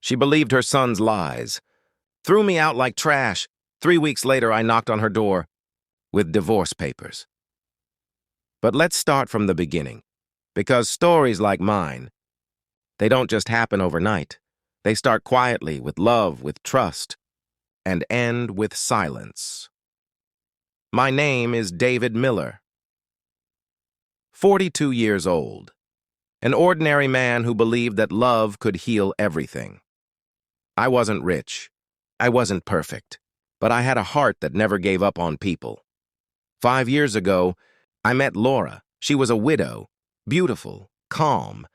She believed her son's lies, threw me out like trash. 3 weeks later, I knocked on her door with divorce papers. But let's start from the beginning, because stories like mine, they don't just happen overnight. They start quietly, with love, with trust, and end with silence. My name is David Miller, 42 years old, an ordinary man who believed that love could heal everything. I wasn't rich. I wasn't perfect, but I had a heart that never gave up on people. 5 years ago, I met Laura. She was a widow, beautiful, calm,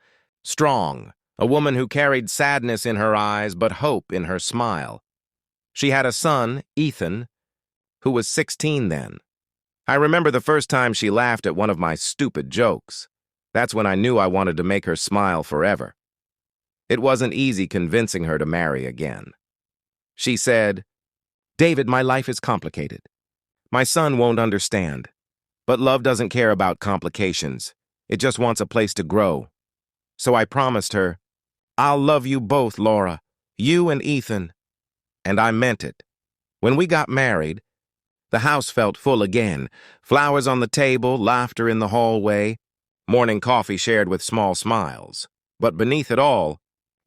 strong, a woman who carried sadness in her eyes but hope in her smile. She had a son, Ethan, who was 16 then. I remember the first time she laughed at one of my stupid jokes. That's when I knew I wanted to make her smile forever. It wasn't easy convincing her to marry again. She said, "David, my life is complicated. My son won't understand. But love doesn't care about complications. It just wants a place to grow." So I promised her, "I'll love you both, Laura, you and Ethan." And I meant it. When we got married, the house felt full again. Flowers on the table, laughter in the hallway, morning coffee shared with small smiles. But beneath it all,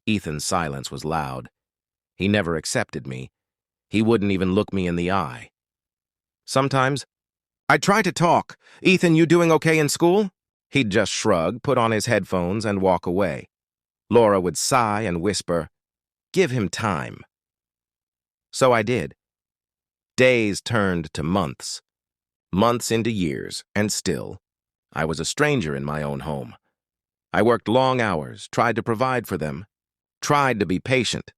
Ethan's silence was loud. He never accepted me. He wouldn't even look me in the eye. Sometimes, I'd try to talk. "Ethan, you doing okay in school?" He'd just shrug, put on his headphones, and walk away. Laura would sigh and whisper, "Give him time." So I did. Days turned to months, months into years, and still, I was a stranger in my own home. I worked long hours, tried to provide for them, tried to be patient.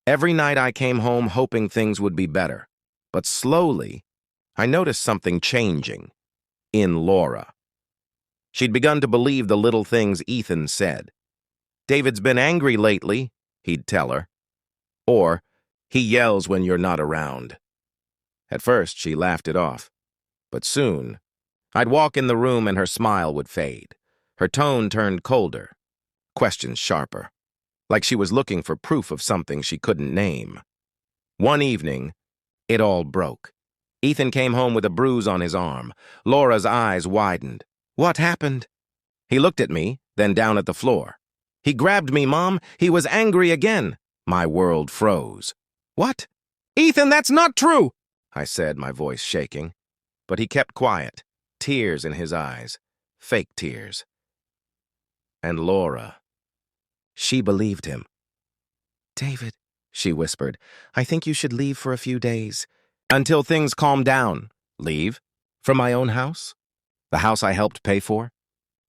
Every night I came home hoping things would be better. But slowly, I noticed something changing in Laura. She'd begun to believe the little things Ethan said. "David's been angry lately," he'd tell her. Or, "He yells when you're not around." At first, she laughed it off. But soon, I'd walk in the room and her smile would fade. Her tone turned colder, questions sharper, like she was looking for proof of something she couldn't name. One evening, it all broke. Ethan came home with a bruise on his arm. Laura's eyes widened. "What happened?" He looked at me, then down at the floor. "He grabbed me, Mom. He was angry again." My world froze. "What?" "Ethan, that's not true," I said, my voice shaking. But he kept quiet, tears in his eyes, fake tears. And Laura, she believed him. "David," she whispered, "I think you should leave for a few days. Until things calm down." Leave? From my own house? The house I helped pay for?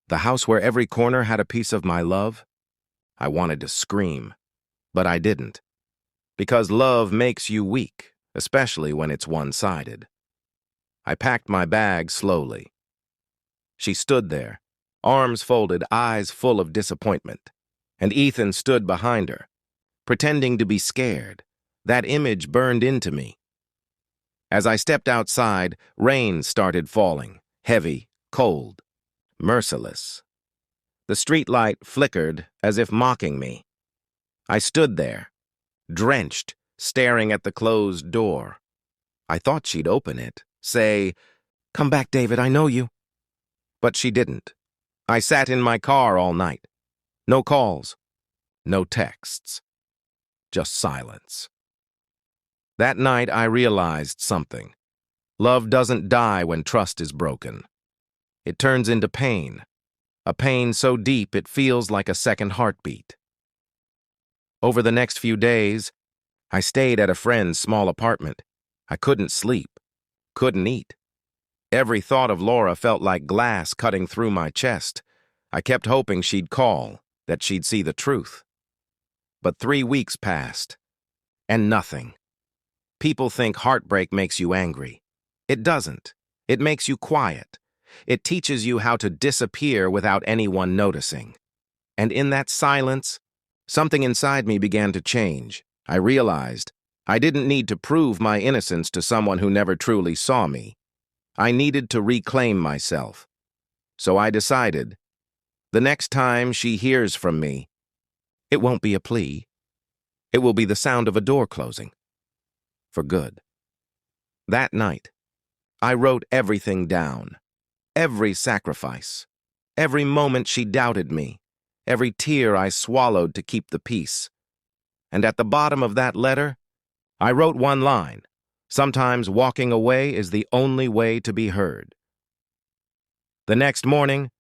The house where every corner had a piece of my love? I wanted to scream, but I didn't. Because love makes you weak, especially when it's one-sided. I packed my bag slowly. She stood there, arms folded, eyes full of disappointment. And Ethan stood behind her, pretending to be scared. That image burned into me. As I stepped outside, rain started falling, heavy, cold, merciless. The streetlight flickered as if mocking me. I stood there, drenched, staring at the closed door. I thought she'd open it, say, "Come back, David, I know you." But she didn't. I sat in my car all night. No calls, no texts, just silence. That night I realized something. Love doesn't die when trust is broken. It turns into pain, a pain so deep it feels like a second heartbeat. Over the next few days, I stayed at a friend's small apartment. I couldn't sleep, couldn't eat. Every thought of Laura felt like glass cutting through my chest. I kept hoping she'd call, that she'd see the truth. But 3 weeks passed, and nothing. People think heartbreak makes you angry. It doesn't. It makes you quiet. It teaches you how to disappear without anyone noticing. And in that silence, something inside me began to change. I realized I didn't need to prove my innocence to someone who never truly saw me. I needed to reclaim myself. So I decided, the next time she hears from me, it won't be a plea. It will be the sound of a door closing. For good. That night, I wrote everything down. Every sacrifice. Every moment she doubted me. Every tear I swallowed to keep the peace. And at the bottom of that letter, I wrote one line. Sometimes walking away is the only way to be heard. The next morning,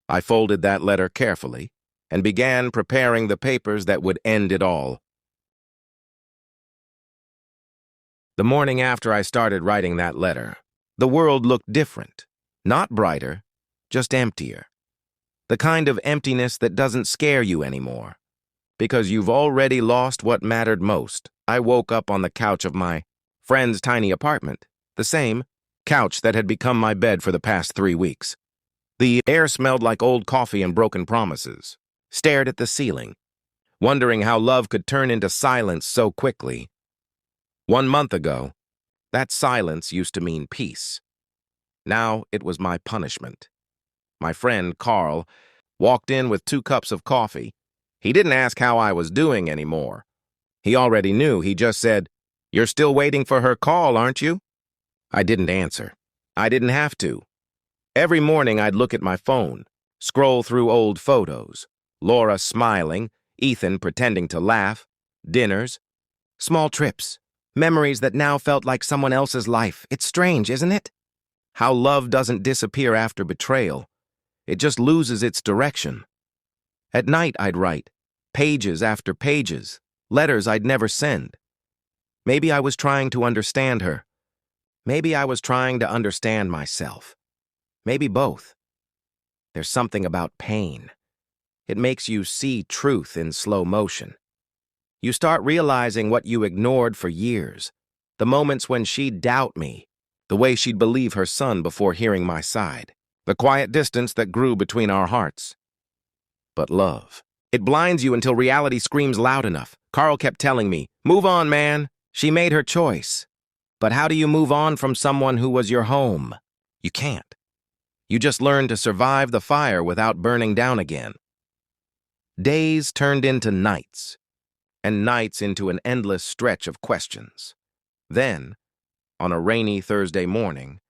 I folded that letter carefully and began preparing the papers that would end it all. The morning after I started writing that letter, the world looked different. Not brighter, just emptier. The kind of emptiness that doesn't scare you anymore. Because you've already lost what mattered most. I woke up on the couch of my friend's tiny apartment, the same couch that had become my bed for the past 3 weeks. The air smelled like old coffee and broken promises. Stared at the ceiling, wondering how love could turn into silence so quickly. 1 month ago, that silence used to mean peace. Now it was my punishment. My friend, Carl, walked in with 2 cups of coffee. He didn't ask how I was doing anymore. He already knew. He just said, "You're still waiting for her call, aren't you?" I didn't answer. I didn't have to. Every morning I'd look at my phone, scroll through old photos. Laura smiling, Ethan pretending to laugh, dinners, small trips, memories that now felt like someone else's life. It's strange, isn't it? How love doesn't disappear after betrayal. It just loses its direction. At night I'd write, pages after pages, letters I'd never send. Maybe I was trying to understand her. Maybe I was trying to understand myself. Maybe both. There's something about pain. It makes you see truth in slow motion. You start realizing what you ignored for years. The moments when she'd doubt me. The way she'd believe her son before hearing my side. The quiet distance that grew between our hearts. But love. It blinds you until reality screams loud enough. Carl kept telling me, "Move on, man. She made her choice." But how do you move on from someone who was your home? You can't. You just learn to survive the fire without burning down again. Days turned into nights, and nights into an endless stretch of questions. Then, on a rainy Thursday morning,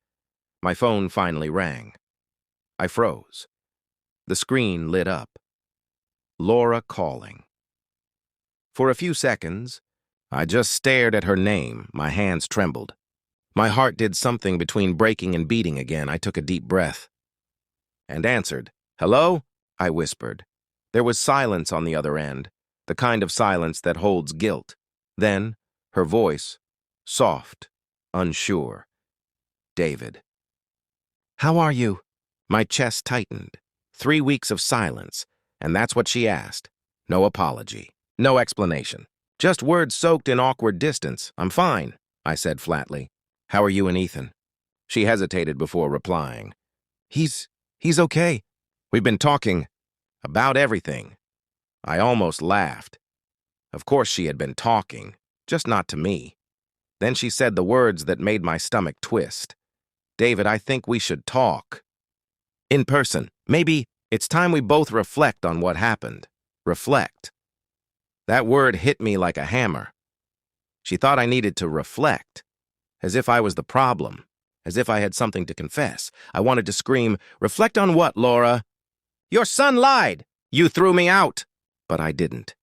my phone finally rang. I froze. The screen lit up. Laura calling. For a few seconds, I just stared at her name. My hands trembled. My heart did something between breaking and beating again. I took a deep breath and answered. "Hello?" I whispered. There was silence on the other end, the kind of silence that holds guilt. Then, her voice, soft, unsure. "David." "How are you?" My chest tightened. 3 weeks of silence, and that's what she asked. No apology, no explanation. Just words soaked in awkward distance. "I'm fine," I said flatly. "How are you and Ethan?" She hesitated before replying. He's okay. We've been talking about everything." I almost laughed. Of course she had been talking, just not to me. Then she said the words that made my stomach twist. "David, I think we should talk. In person. Maybe it's time we both reflect on what happened." Reflect. That word hit me like a hammer. She thought I needed to reflect, as if I was the problem, as if I had something to confess. I wanted to scream, "Reflect on what, Laura? Your son lied! You threw me out!" But I didn't.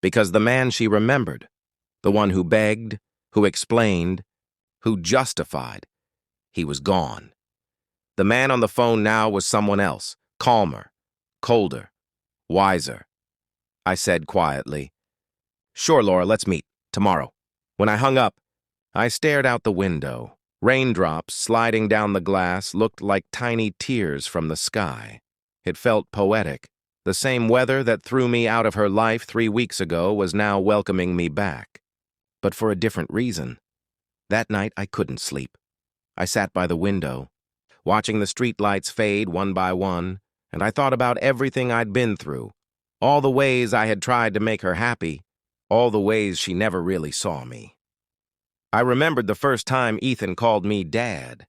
Because the man she remembered, the one who begged, who explained, who justified, he was gone. The man on the phone now was someone else, calmer, colder, wiser. I said quietly, "Sure, Laura, let's meet, tomorrow." When I hung up, I stared out the window. Raindrops sliding down the glass looked like tiny tears from the sky. It felt poetic. The same weather that threw me out of her life 3 weeks ago was now welcoming me back. But for a different reason. That night I couldn't sleep. I sat by the window, watching the streetlights fade one by one, and I thought about everything I'd been through, all the ways I had tried to make her happy, all the ways she never really saw me. I remembered the first time Ethan called me Dad.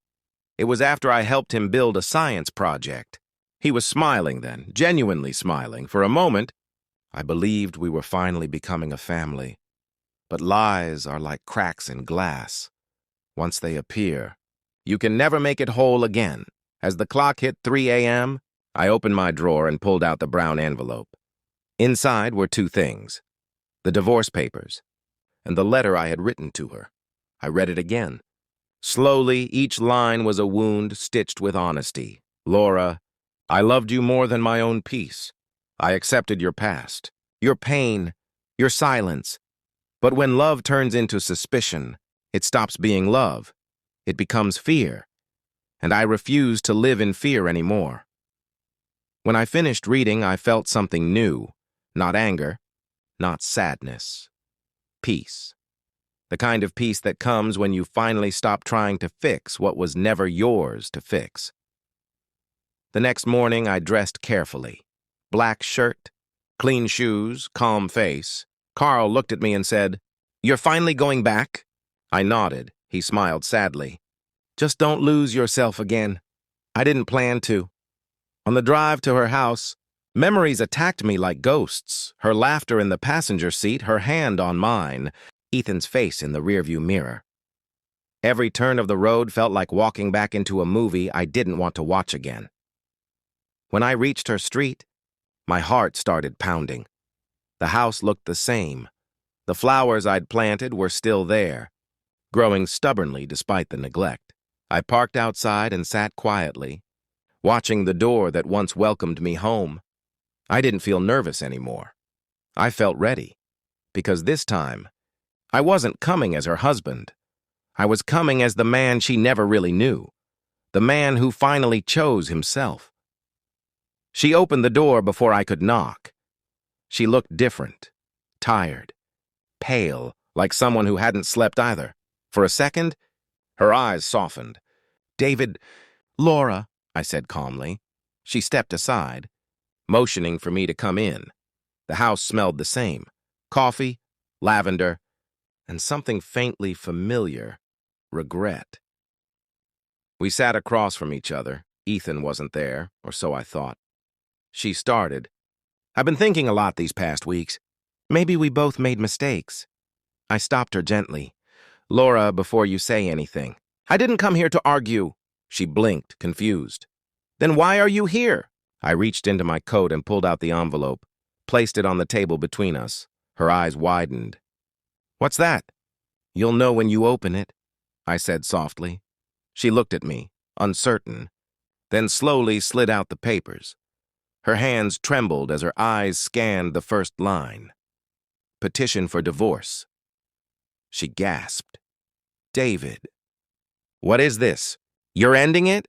It was after I helped him build a science project. He was smiling then, genuinely smiling. For a moment, I believed we were finally becoming a family. But lies are like cracks in glass. Once they appear, you can never make it whole again. As the clock hit 3 a.m., I opened my drawer and pulled out the brown envelope. Inside were two things: the divorce papers and the letter I had written to her. I read it again. Slowly, each line was a wound stitched with honesty. Laura, I loved you more than my own peace. I accepted your past, your pain, your silence. But when love turns into suspicion, it stops being love. It becomes fear. And I refuse to live in fear anymore. When I finished reading, I felt something new. Not anger, not sadness. Peace. The kind of peace that comes when you finally stop trying to fix what was never yours to fix. The next morning, I dressed carefully. Black shirt, clean shoes, calm face. Carl looked at me and said, "You're finally going back?" I nodded. He smiled sadly. "Just don't lose yourself again." I didn't plan to. On the drive to her house, memories attacked me like ghosts. Her laughter in the passenger seat, her hand on mine, Ethan's face in the rearview mirror. Every turn of the road felt like walking back into a movie I didn't want to watch again. When I reached her street, my heart started pounding. The house looked the same. The flowers I'd planted were still there, growing stubbornly despite the neglect. I parked outside and sat quietly, watching the door that once welcomed me home. I didn't feel nervous anymore. I felt ready, because this time, I wasn't coming as her husband. I was coming as the man she never really knew, the man who finally chose himself. She opened the door before I could knock. She looked different, tired, pale, like someone who hadn't slept either. For a second, her eyes softened. "David, Laura," I said calmly. She stepped aside, motioning for me to come in. The house smelled the same: coffee, lavender, and something faintly familiar: regret. We sat across from each other. Ethan wasn't there, or so I thought. She started. "I've been thinking a lot these past weeks. Maybe we both made mistakes." I stopped her gently. "Laura, before you say anything, I didn't come here to argue." She blinked, confused. "Then why are you here?" I reached into my coat and pulled out the envelope, placed it on the table between us. Her eyes widened. "What's that?" "You'll know when you open it," I said softly. She looked at me, uncertain, then slowly slid out the papers. Her hands trembled as her eyes scanned the first line: "Petition for divorce." She gasped. "David." "What is this? You're ending it?"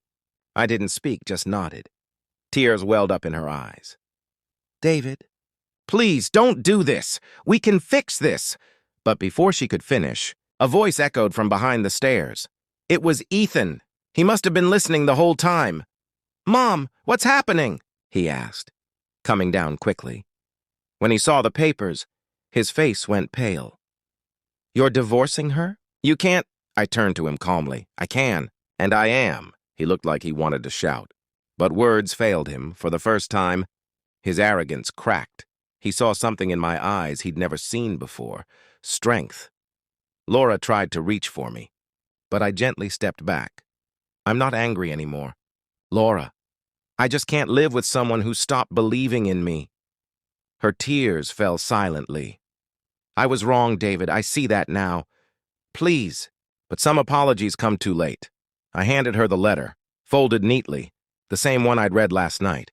I didn't speak, just nodded. Tears welled up in her eyes. "David, please don't do this. We can fix this." But before she could finish, a voice echoed from behind the stairs. It was Ethan. He must have been listening the whole time. "Mom, what's happening?" he asked, coming down quickly. When he saw the papers, his face went pale. "You're divorcing her? You can't—" I turned to him calmly. "I can, and I am." He looked like he wanted to shout, but words failed him. For the first time, his arrogance cracked. He saw something in my eyes he'd never seen before: strength. Laura tried to reach for me, but I gently stepped back. "I'm not angry anymore. Laura, I just can't live with someone who stopped believing in me." Her tears fell silently. "I was wrong, David. I see that now. Please." But some apologies come too late. I handed her the letter, folded neatly, the same one I'd read last night.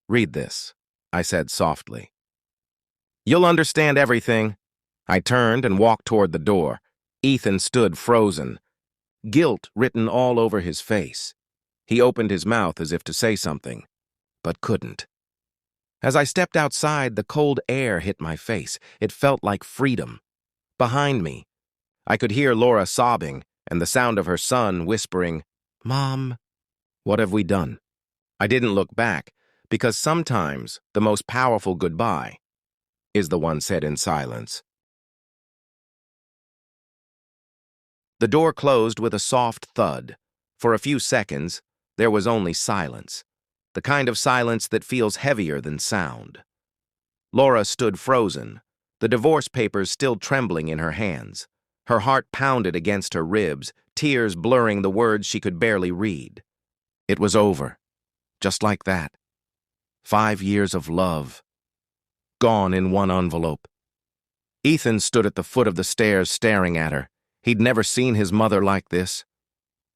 "Read this," I said softly. "You'll understand everything." I turned and walked toward the door. Ethan stood frozen, guilt written all over his face. He opened his mouth as if to say something, but couldn't. As I stepped outside, the cold air hit my face. It felt like freedom. Behind me, I could hear Laura sobbing and the sound of her son whispering, "Mom, what have we done?" I didn't look back, because sometimes the most powerful goodbye is the one said in silence. The door closed with a soft thud. For a few seconds, there was only silence, the kind of silence that feels heavier than sound. Laura stood frozen, the divorce papers still trembling in her hands. Her heart pounded against her ribs, tears blurring the words she could barely read. It was over. Just like that. 5 years of love. Gone in one envelope. Ethan stood at the foot of the stairs staring at her. He'd never seen his mother like this.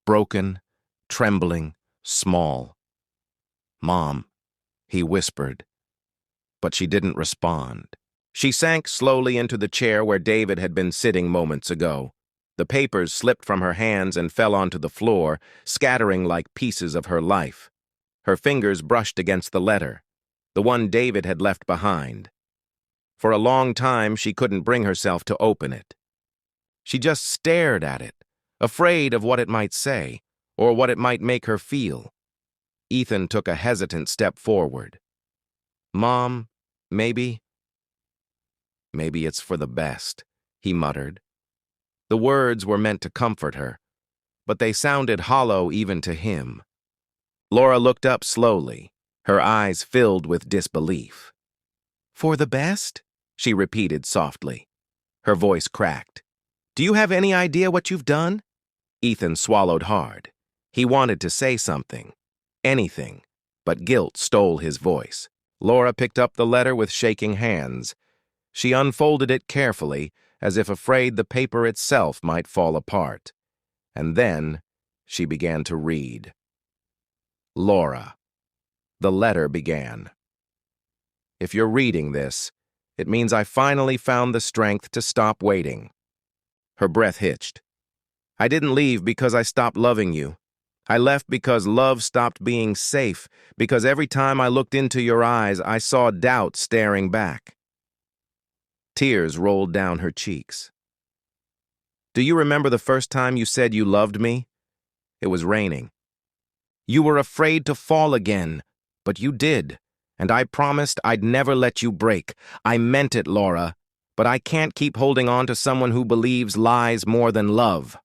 Broken, trembling, small. "Mom," he whispered. But she didn't respond. She sank slowly into the chair where David had been sitting moments ago. The papers slipped from her hands and fell onto the floor, scattering like pieces of her life. Her fingers brushed against the letter, the one David had left behind. For a long time, she couldn't bring herself to open it. She just stared at it, afraid of what it might say, or what it might make her feel. Ethan took a hesitant step forward. "Mom, maybe it's for the best," he muttered. The words were meant to comfort her, but they sounded hollow even to him. Laura looked up slowly, her eyes filled with disbelief. "For the best?" she repeated softly. Her voice cracked. "Do you have any idea what you've done?" Ethan swallowed hard. He wanted to say something, anything, but guilt stole his voice. Laura picked up the letter with shaking hands. She unfolded it carefully, as if afraid the paper itself might fall apart. And then she began to read. Laura. The letter began. "If you're reading this, it means I finally found the strength to stop waiting." Her breath hitched. "I didn't leave because I stopped loving you. I left because love stopped being safe, because every time I looked into your eyes, I saw doubt staring back." Tears rolled down her cheeks. "Do you remember the first time you said you loved me? It was raining. You were afraid to fall again, but you did, and I promised I'd never let you break. I meant it, Laura, but I can't keep holding on to someone who believes lies more than love."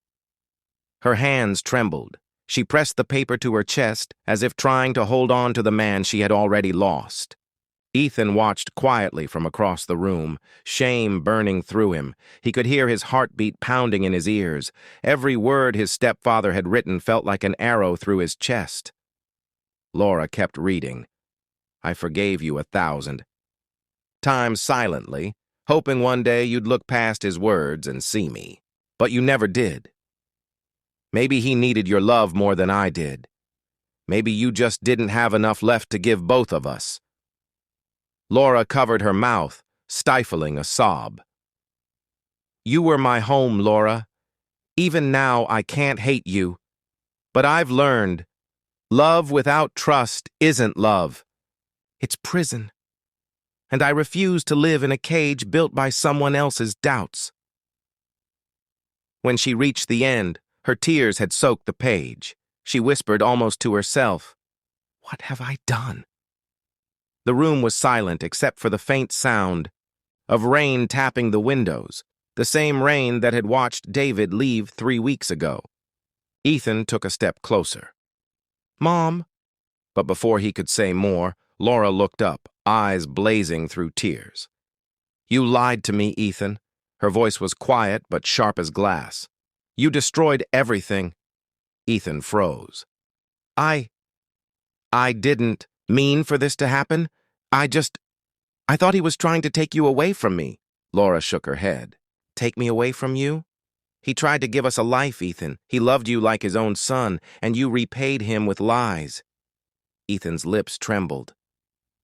Her hands trembled. She pressed the paper to her chest, as if trying to hold on to the man she had already lost. Ethan watched quietly from across the room, shame burning through him. He could hear his heartbeat pounding in his ears. Every word his stepfather had written felt like an arrow through his chest. Laura kept reading. "I forgave you 1,000 times silently, hoping one day you'd look past his words and see me. But you never did. Maybe he needed your love more than I did. Maybe you just didn't have enough left to give both of us." Laura covered her mouth, stifling a sob. "You were my home, Laura. Even now, I can't hate you. But I've learned, love without trust isn't love. It's prison. And I refuse to live in a cage built by someone else's doubts." When she reached the end, her tears had soaked the page. She whispered almost to herself, "What have I done?" The room was silent except for the faint sound of rain tapping the windows, the same rain that had watched David leave 3 weeks ago. Ethan took a step closer. "Mom." But before he could say more, Laura looked up, eyes blazing through tears. "You lied to me, Ethan." Her voice was quiet but sharp as glass. "You destroyed everything." Ethan froze. I didn't mean for this to happen. I thought he was trying to take you away from me." Laura shook her head. "Take me away from you? He tried to give us a life, Ethan. He loved you like his own son, and you repaid him with lies." Ethan's lips trembled.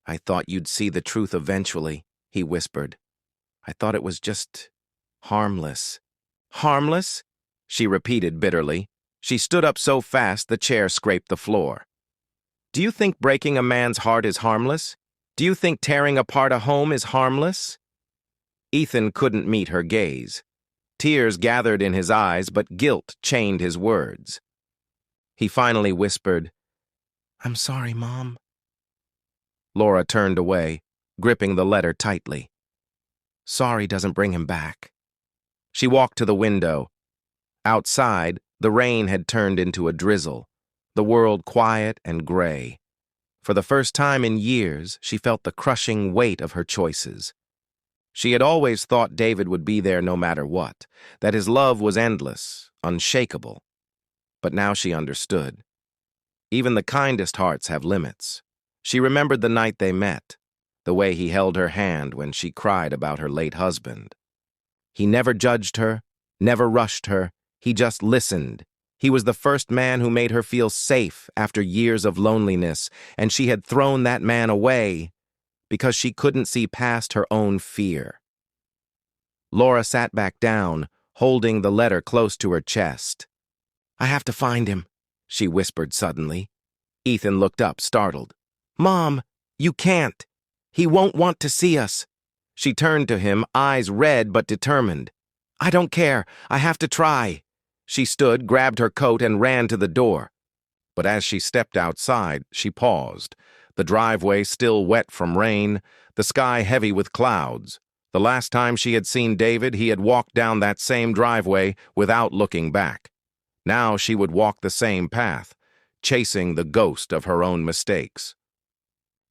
"I thought you'd see the truth eventually," he whispered. "I thought it was just harmless." "Harmless?" she repeated bitterly. She stood up so fast the chair scraped the floor. "Do you think breaking a man's heart is harmless? Do you think tearing apart a home is harmless?" Ethan couldn't meet her gaze. Tears gathered in his eyes, but guilt chained his words. He finally whispered, "I'm sorry, Mom." Laura turned away, gripping the letter tightly. Sorry doesn't bring him back. She walked to the window. Outside, the rain had turned into a drizzle, the world quiet and gray. For the first time in years, she felt the crushing weight of her choices. She had always thought David would be there no matter what, that his love was endless, unshakable. But now she understood. Even the kindest hearts have limits. She remembered the night they met, the way he held her hand when she cried about her late husband. He never judged her, never rushed her, he just listened. He was the first man who made her feel safe after years of loneliness, and she had thrown that man away because she couldn't see past her own fear. Laura sat back down, holding the letter close to her chest. "I have to find him," she whispered suddenly. Ethan looked up, startled. "Mom, you can't. He won't want to see us." She turned to him, eyes red but determined. "I don't care. I have to try." She stood, grabbed her coat, and ran to the door. But as she stepped outside, she paused. The driveway still wet from rain, the sky heavy with clouds. The last time she had seen David, he had walked down that same driveway without looking back. Now she would walk the same path, chasing the ghost of her own mistakes.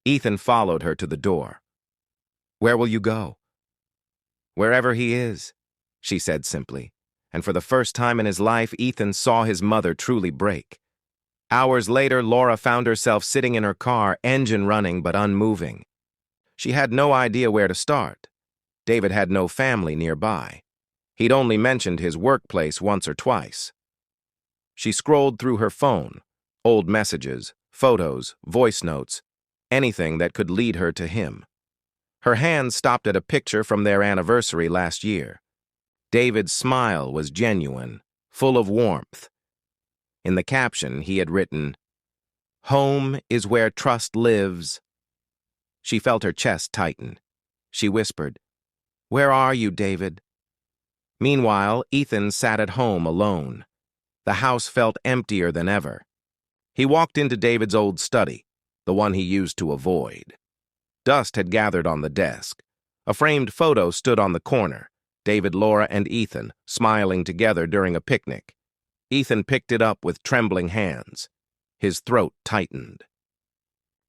Ethan followed her to the door. "Where will you go?" "Wherever he is," she said simply, and for the first time in his life, Ethan saw his mother truly break. Hours later, Laura found herself sitting in her car, engine running but unmoving. She had no idea where to start. David had no family nearby. He'd only mentioned his workplace once or twice. She scrolled through her phone, old messages, photos, voice notes, anything that could lead her to him. Her hand stopped at a picture from their anniversary last year. David's smile was genuine, full of warmth. In the caption, he had written, "Home is where trust lives." She felt her chest tighten. She whispered, "Where are you, David?" Meanwhile, Ethan sat at home alone. The house felt emptier than ever. He walked into David's old study, the one he used to avoid. Dust had gathered on the desk. A framed photo stood on the corner, David, Laura, and Ethan, smiling together during a picnic. Ethan picked it up with trembling hands. His throat tightened.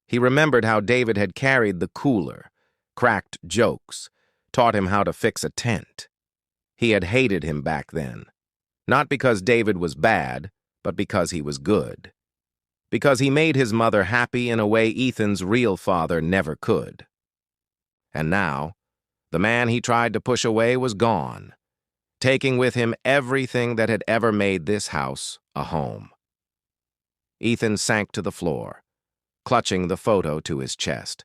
He remembered how David had carried the cooler, cracked jokes, taught him how to fix a tent. He had hated him back then. Not because David was bad, but because he was good. Because he made his mother happy in a way Ethan's real father never could. And now, the man he tried to push away was gone, taking with him everything that had ever made this house a home. Ethan sank to the floor, clutching the photo to his chest.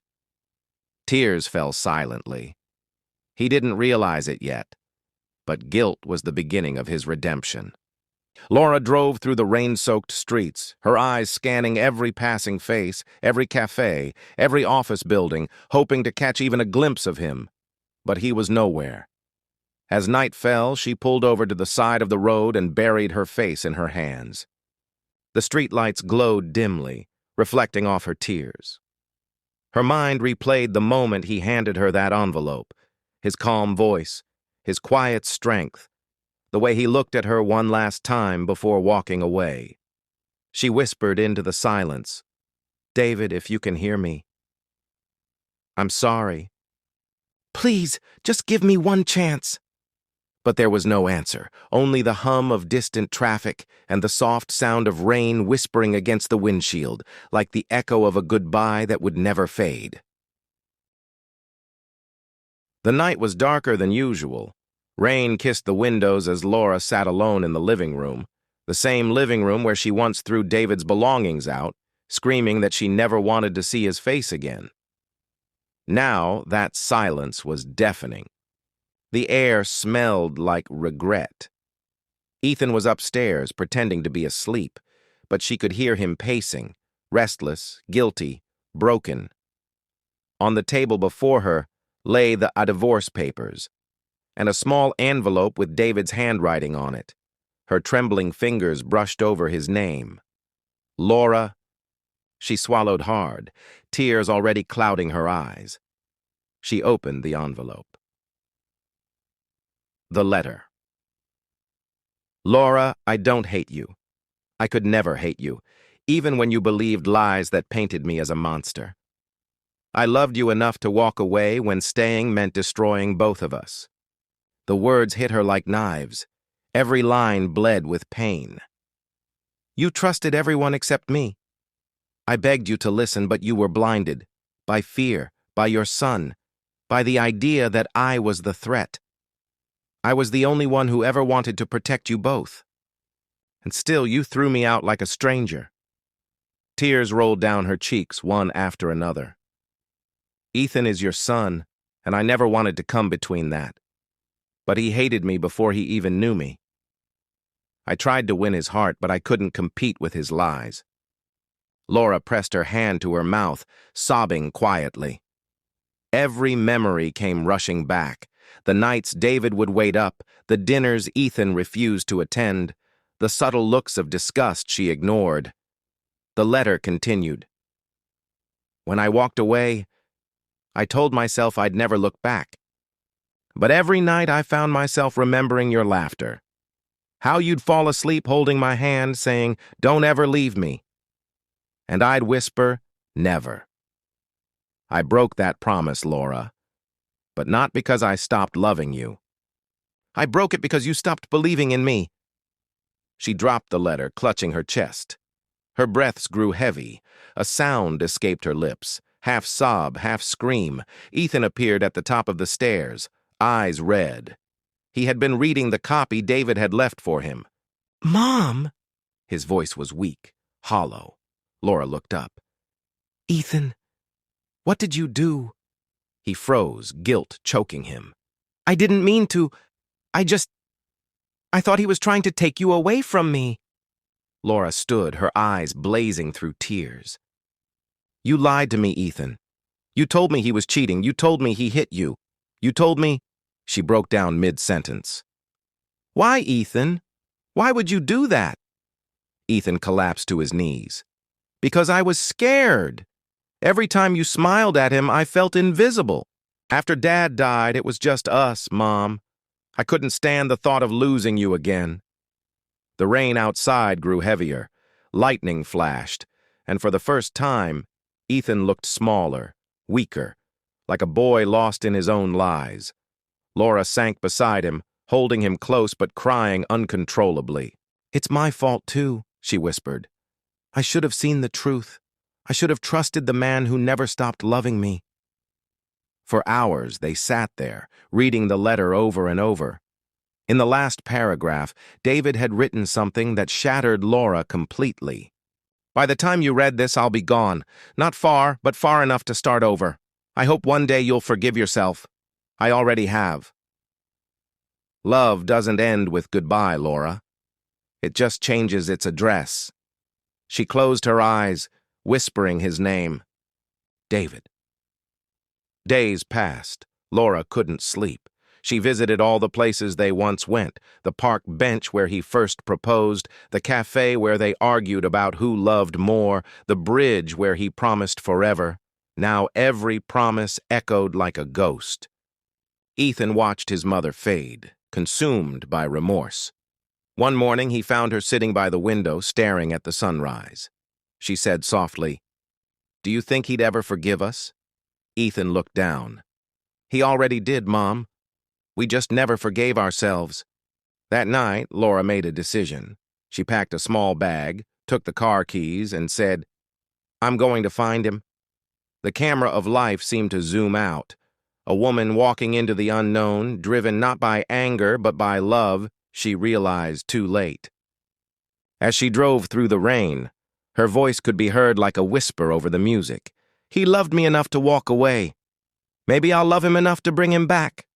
Tears fell silently. He didn't realize it yet, but guilt was the beginning of his redemption. Laura drove through the rain-soaked streets, her eyes scanning every passing face, every cafe, every office building, hoping to catch even a glimpse of him. But he was nowhere. As night fell, she pulled over to the side of the road and buried her face in her hands. The streetlights glowed dimly, reflecting off her tears. Her mind replayed the moment he handed her that envelope, his calm voice, his quiet strength, the way he looked at her one last time before walking away. She whispered into the silence, "David, if you can hear me, I'm sorry. Please, just give me one chance." But there was no answer, only the hum of distant traffic and the soft sound of rain whispering against the windshield, like the echo of a goodbye that would never fade. The night was darker than usual. Rain kissed the windows as Laura sat alone in the living room, the same living room where she once threw David's belongings out, screaming that she never wanted to see his face again. Now that silence was deafening. The air smelled like regret. Ethan was upstairs, pretending to be asleep, but she could hear him pacing, restless, guilty, broken. On the table before her lay the divorce papers, and a small envelope with David's handwriting on it. Her trembling fingers brushed over his name. Laura. She swallowed hard, tears already clouding her eyes. She opened the envelope. The letter. "Laura, I don't hate you. I could never hate you, even when you believed lies that painted me as a monster. I loved you enough to walk away when staying meant destroying both of us. The words hit her like knives. Every line bled with pain. You trusted everyone except me. I begged you to listen, but you were blinded. By fear, by your son, by the idea that I was the threat. I was the only one who ever wanted to protect you both. And still you threw me out like a stranger. Tears rolled down her cheeks, one after another. Ethan is your son, and I never wanted to come between that. But he hated me before he even knew me. I tried to win his heart, but I couldn't compete with his lies. Laura pressed her hand to her mouth, sobbing quietly. Every memory came rushing back. The nights David would wait up, the dinners Ethan refused to attend, the subtle looks of disgust she ignored. The letter continued. When I walked away, I told myself I'd never look back. But every night I found myself remembering your laughter. How you'd fall asleep holding my hand, saying, "Don't ever leave me." And I'd whisper, "Never." I broke that promise, Laura. But not because I stopped loving you. I broke it because you stopped believing in me. She dropped the letter, clutching her chest. Her breaths grew heavy. A sound escaped her lips. Half sob, half scream. Ethan appeared at the top of the stairs, eyes red. He had been reading the copy David had left for him. "Mom!" His voice was weak, hollow. Laura looked up. "Ethan, what did you do?" He froze, guilt choking him. "I didn't mean to. I thought he was trying to take you away from me." Laura stood, her eyes blazing through tears. "You lied to me, Ethan. You told me he was cheating. You told me he hit you. You told me—" She broke down mid-sentence. "Why, Ethan? Why would you do that?" Ethan collapsed to his knees. "Because I was scared. Every time you smiled at him, I felt invisible. After Dad died, it was just us, Mom. I couldn't stand the thought of losing you again." The rain outside grew heavier. Lightning flashed, and for the first time, Ethan looked smaller, weaker, like a boy lost in his own lies. Laura sank beside him, holding him close but crying uncontrollably. "It's my fault, too," she whispered. "I should have seen the truth. I should have trusted the man who never stopped loving me." For hours they sat there, reading the letter over and over. In the last paragraph, David had written something that shattered Laura completely. "By the time you read this, I'll be gone. Not far, but far enough to start over. I hope one day you'll forgive yourself. I already have." Love doesn't end with goodbye, Laura. It just changes its address. She closed her eyes, whispering his name. David. Days passed. Laura couldn't sleep. She visited all the places they once went, the park bench where he first proposed, the cafe where they argued about who loved more, the bridge where he promised forever. Now every promise echoed like a ghost. Ethan watched his mother fade, consumed by remorse. One morning he found her sitting by the window, staring at the sunrise. She said softly, "Do you think he'd ever forgive us?" Ethan looked down. "He already did, Mom. We just never forgave ourselves." That night, Laura made a decision. She packed a small bag, took the car keys, and said, "I'm going to find him." The camera of life seemed to zoom out. A woman walking into the unknown, driven not by anger but by love, she realized too late. As she drove through the rain, her voice could be heard like a whisper over the music. "He loved me enough to walk away. Maybe I'll love him enough to bring him back."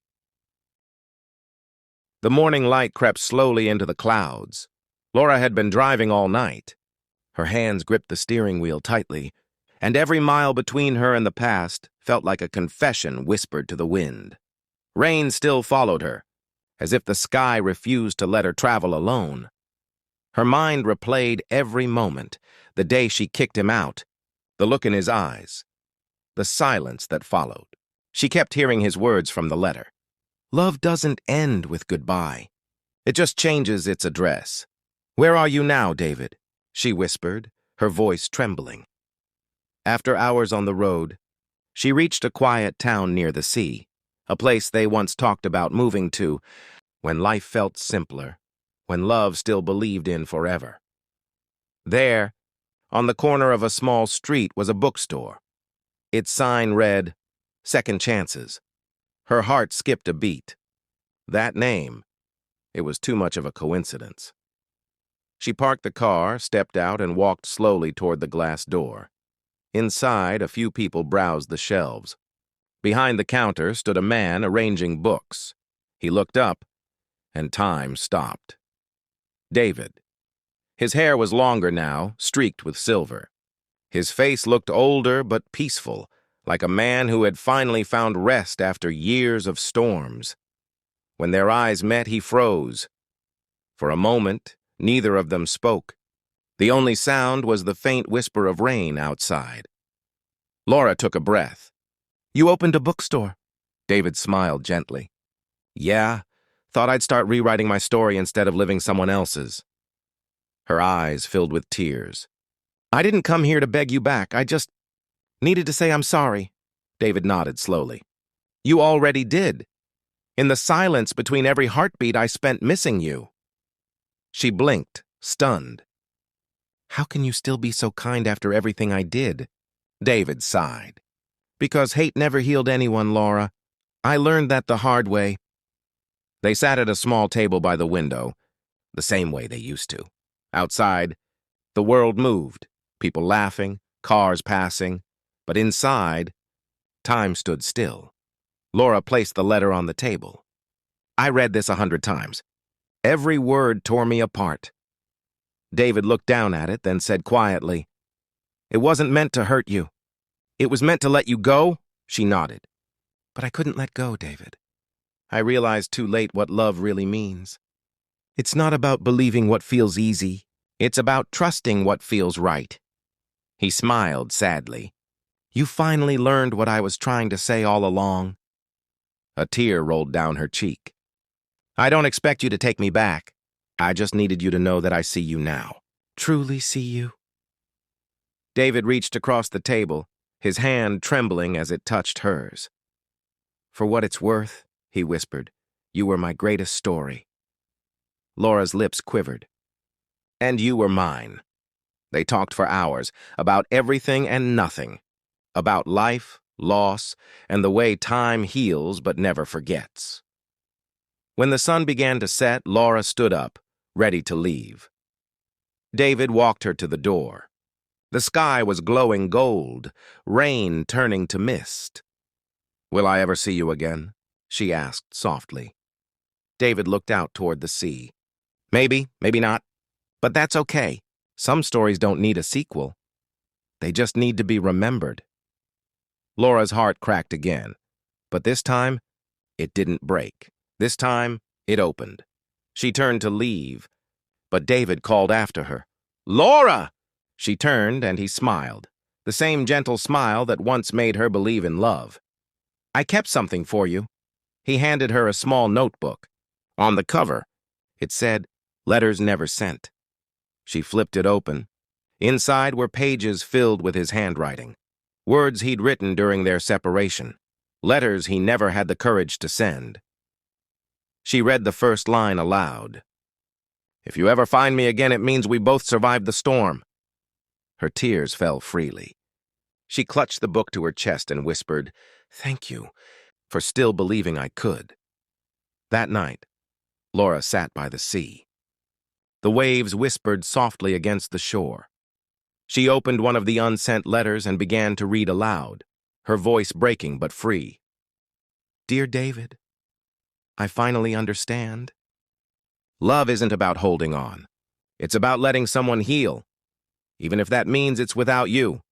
The morning light crept slowly into the clouds. Laura had been driving all night. Her hands gripped the steering wheel tightly, and every mile between her and the past felt like a confession whispered to the wind. Rain still followed her, as if the sky refused to let her travel alone. Her mind replayed every moment, the day she kicked him out, the look in his eyes, the silence that followed. She kept hearing his words from the letter. Love doesn't end with goodbye. It just changes its address. "Where are you now, David?" she whispered, her voice trembling. After hours on the road, She reached a quiet town near the sea, a place they once talked about moving to when life felt simpler, when love still believed in forever. There, on the corner of a small street, was a bookstore. Its sign read, Second Chances. Her heart skipped a beat. That name, it was too much of a coincidence. She parked the car, stepped out, and walked slowly toward the glass door. Inside, a few people browsed the shelves. Behind the counter stood a man arranging books. He looked up, and time stopped. David. His hair was longer now, streaked with silver. His face looked older but peaceful, like a man who had finally found rest after years of storms. When their eyes met, he froze. For a moment, neither of them spoke. The only sound was the faint whisper of rain outside. Laura took a breath. "You opened a bookstore?" David smiled gently. "Yeah, thought I'd start rewriting my story instead of living someone else's." Her eyes filled with tears. "I didn't come here to beg you back. I just needed to say I'm sorry." David nodded slowly. "You already did. In the silence between every heartbeat, I spent missing you." She blinked, stunned. "How can you still be so kind after everything I did?" David sighed. "Because hate never healed anyone, Laura. I learned that the hard way." They sat at a small table by the window, the same way they used to. Outside, the world moved, people laughing, cars passing, but inside, time stood still. Laura placed the letter on the table. "I read this 100 times. Every word tore me apart." David looked down at it, then said quietly, "It wasn't meant to hurt you. It was meant to let you go?" She nodded. "But I couldn't let go, David. I realized too late what love really means. It's not about believing what feels easy. It's about trusting what feels right." He smiled sadly. "You finally learned what I was trying to say all along." A tear rolled down her cheek. "I don't expect you to take me back. I just needed you to know that I see you now." "Truly see you?" David reached across the table, his hand trembling as it touched hers. "For what it's worth," he whispered, "you were my greatest story." Laura's lips quivered. "And you were mine." They talked for hours, about everything and nothing, about life, loss, and the way time heals but never forgets. When the sun began to set, Laura stood up, ready to leave. David walked her to the door. The sky was glowing gold, rain turning to mist. "Will I ever see you again?" she asked softly. David looked out toward the sea. "Maybe, maybe not. But that's okay. Some stories don't need a sequel. They just need to be remembered." Laura's heart cracked again, but this time, it didn't break. This time, it opened. She turned to leave, but David called after her. "Laura!" She turned, and he smiled, the same gentle smile that once made her believe in love. "I kept something for you." He handed her a small notebook. On the cover, it said, "Letters Never Sent." She flipped it open. Inside were pages filled with his handwriting, words he'd written during their separation, letters he never had the courage to send. She read the first line aloud. "If you ever find me again, it means we both survived the storm." Her tears fell freely. She clutched the book to her chest and whispered, "Thank you for still believing I could." That night, Laura sat by the sea. The waves whispered softly against the shore. She opened one of the unsent letters and began to read aloud, her voice breaking but free. "Dear David, I finally understand. Love isn't about holding on. It's about letting someone heal, even if that means it's without you."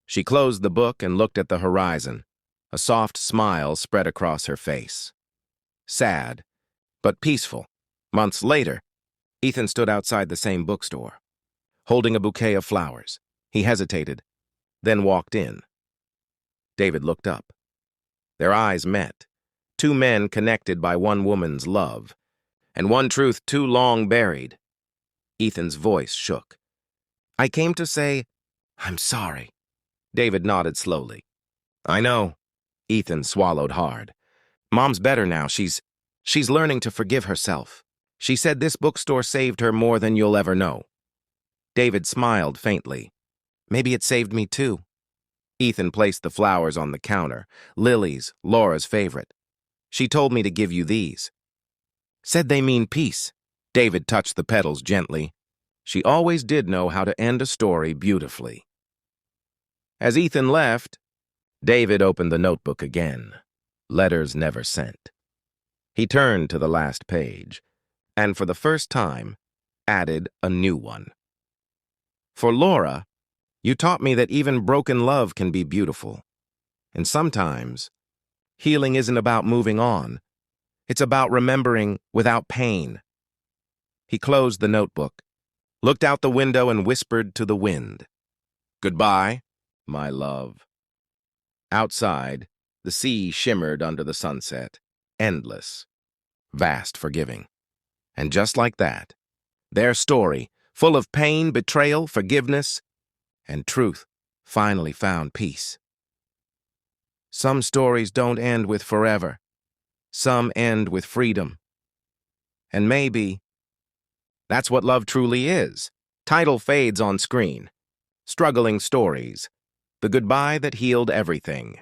She closed the book and looked at the horizon. A soft smile spread across her face. Sad, but peaceful. Months later, Ethan stood outside the same bookstore, holding a bouquet of flowers. He hesitated, then walked in. David looked up. Their eyes met, two men connected by one woman's love, and one truth too long buried. Ethan's voice shook. "I came to say, I'm sorry." David nodded slowly. I know. Ethan swallowed hard. Mom's better now. She's learning to forgive herself. She said this bookstore saved her more than you'll ever know. David smiled faintly. Maybe it saved me too. Ethan placed the flowers on the counter. Lilies, Laura's favorite. She told me to give you these. Said they mean peace. David touched the petals gently. She always did know how to end a story beautifully. As Ethan left, David opened the notebook again. Letters never sent. He turned to the last page, and for the first time, added a new one. For Laura, you taught me that even broken love can be beautiful. And sometimes, healing isn't about moving on. It's about remembering without pain. He closed the notebook, looked out the window and whispered to the wind, "Goodbye, my love." Outside, the sea shimmered under the sunset, endless, vast, forgiving. And just like that, their story, full of pain, betrayal, forgiveness, and truth, finally found peace. Some stories don't end with forever. Some end with freedom. And maybe that's what love truly is. Title fades on screen. Struggling stories. The goodbye that healed everything.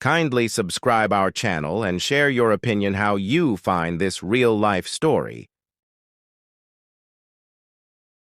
Kindly subscribe our channel and share your opinion how you find this real-life story